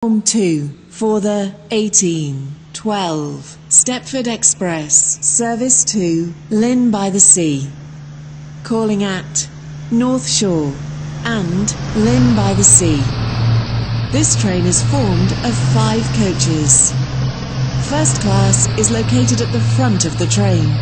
Platform 2 for the 1812 Stepford Express, service to Llyn by the Sea, calling at North Shore and Llyn by the Sea. This train is formed of 5 coaches. First class is located at the front of the train.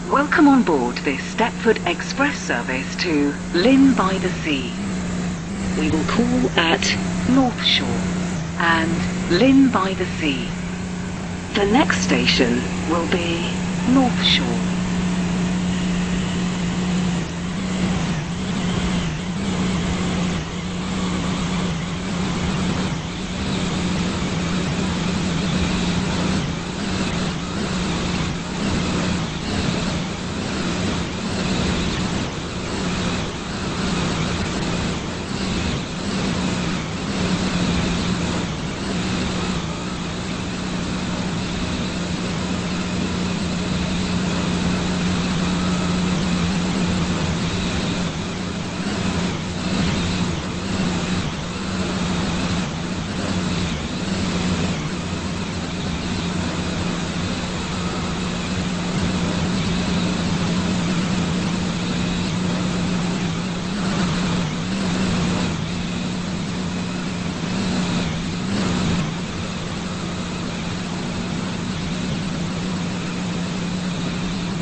Welcome on board this Stepford Express service to Llyn by the Sea. We will call at North Shore and Llyn by the Sea. The next station will be North Shore.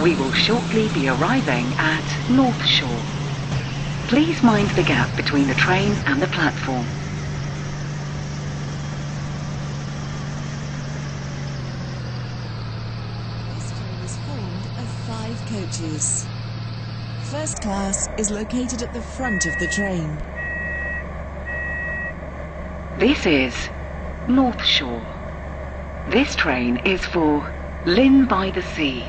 We will shortly be arriving at North Shore. Please mind the gap between the train and the platform. This train is formed of 5 coaches. First class is located at the front of the train. This is North Shore. This train is for Llyn by the Sea.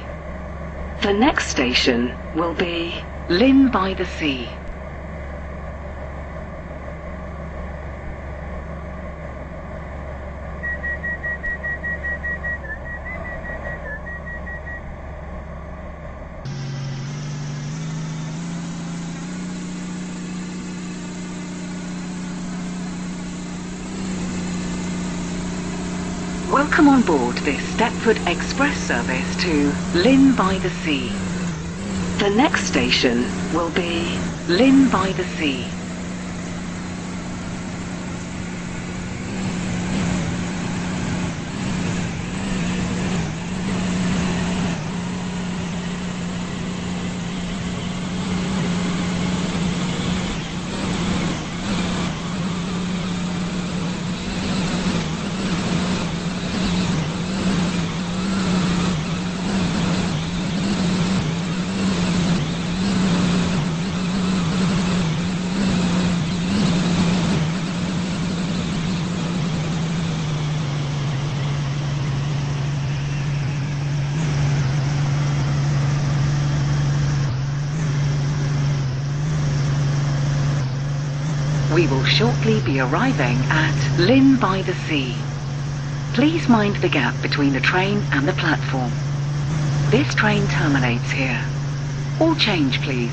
The next station will be Llyn by the Sea. Welcome on board this Stepford Express service to Llyn by the Sea. The next station will be Llyn by the Sea. We will shortly be arriving at Llyn by the Sea. Please mind the gap between the train and the platform. This train terminates here. All change, please.